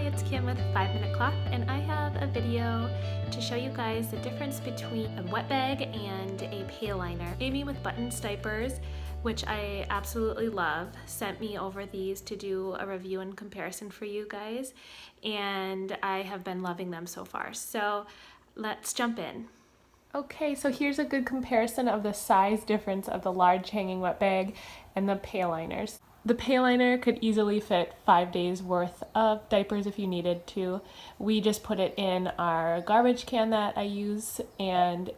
it's Kim with 5 Minute Cloth, and I have a video to show you guys the difference between a wet bag and a pail liner. Amy with Buttons Diapers, which I absolutely love, sent me over these to do a review and comparison for you guys, and I have been loving them so far. So let's jump in. Okay, so here's a good comparison of the size difference of the large hanging wet bag and the pail liners. The pail liner could easily fit 5 days worth of diapers if you needed to. We just put it in our garbage can that I use, and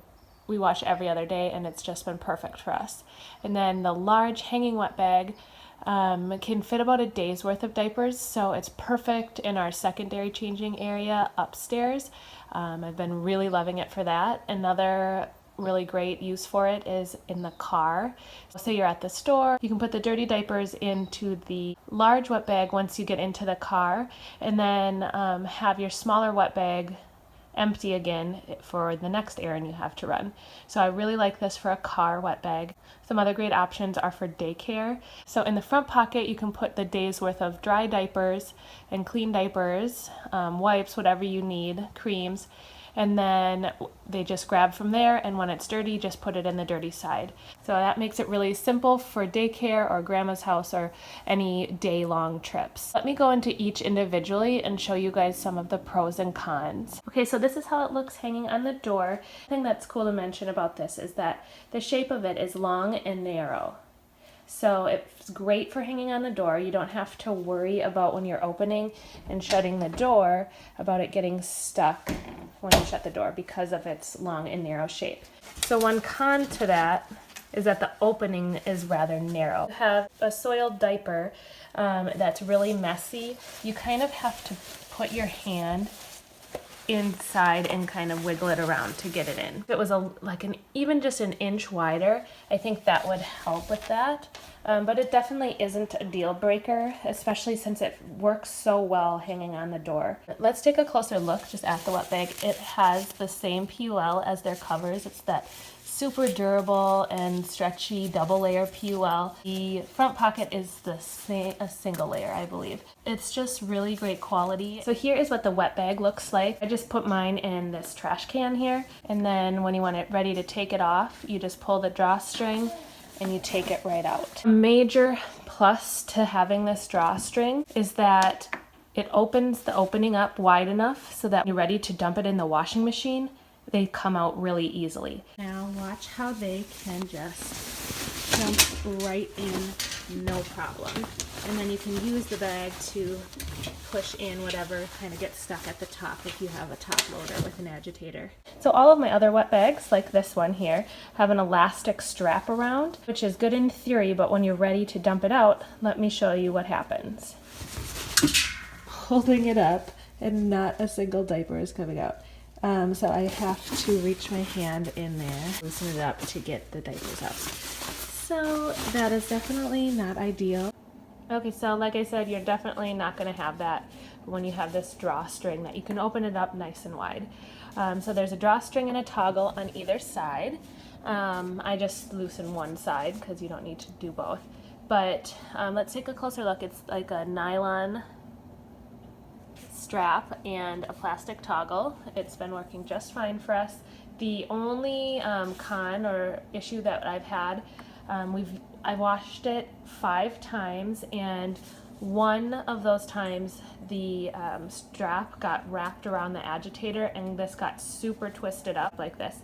we wash every other day, and it's just been perfect for us. And then the large hanging wet bag can fit about a day's worth of diapers, so it's perfect in our secondary changing area upstairs. I've been really loving it for that. Another really great use for it is in the car. So you're at the store, you can put the dirty diapers into the large wet bag once you get into the car, and then have your smaller wet bag empty again for the next errand you have to run. So I really like this for a car wet bag. Some other great options are for daycare. So in the front pocket you can put the day's worth of dry diapers and clean diapers, wipes, whatever you need, creams, and then they just grab from there, and when it's dirty just put it in the dirty side. So that makes it really simple for daycare or grandma's house or any day-long trips. Let me go into each individually and show you guys some of the pros and cons. Okay, so this is how it looks hanging on the door. The thing that's cool to mention about this is that the shape of it is long and narrow. So it's great for hanging on the door. You don't have to worry about when you're opening and shutting the door about it getting stuck when you shut the door because of its long and narrow shape. So one con to that is that the opening is rather narrow. You have a soiled diaper that's really messy. You kind of have to put your hand inside and kind of wiggle it around to get it in. If it was even just an inch wider, I think that would help with that. But it definitely isn't a deal breaker, especially since it works so well hanging on the door. Let's take a closer look just at the wet bag. It has the same PUL as their covers. It's that super durable and stretchy double layer PUL. The front pocket is a single layer, I believe. It's just really great quality. So here is what the wet bag looks like. I just put mine in this trash can here, and then when you want it ready to take it off, you just pull the drawstring and you take it right out. A major plus to having this drawstring is that it opens the opening up wide enough so that when you're ready to dump it in the washing machine, they come out really easily. Now watch how they can just jump right in, no problem. And then you can use the bag to push in whatever kind of gets stuck at the top if you have a top loader with an agitator. So all of my other wet bags, like this one here, have an elastic strap around, which is good in theory, but when you're ready to dump it out, let me show you what happens. Holding it up and not a single diaper is coming out. So I have to reach my hand in there, loosen it up to get the diapers out. So that is definitely not ideal. Okay, so like I said, you're definitely not going to have that when you have this drawstring that you can open it up nice and wide. So there's a drawstring and a toggle on either side. I just loosen one side because you don't need to do both. But let's take a closer look. It's like a nylon strap and a plastic toggle. It's been working just fine for us. The only con or issue that I've had, I washed it 5 times, and one of those times the strap got wrapped around the agitator and this got super twisted up like this.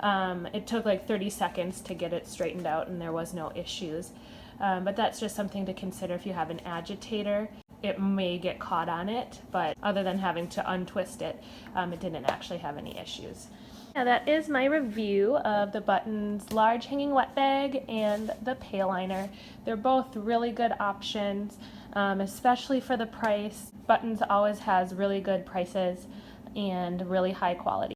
It took like 30 seconds to get it straightened out and there was no issues. But that's just something to consider if you have an agitator. It may get caught on it, but other than having to untwist it, it didn't actually have any issues. Now that is my review of the Buttons large hanging wet bag and the pail liner. They're both really good options, especially for the price. Buttons always has really good prices and really high quality.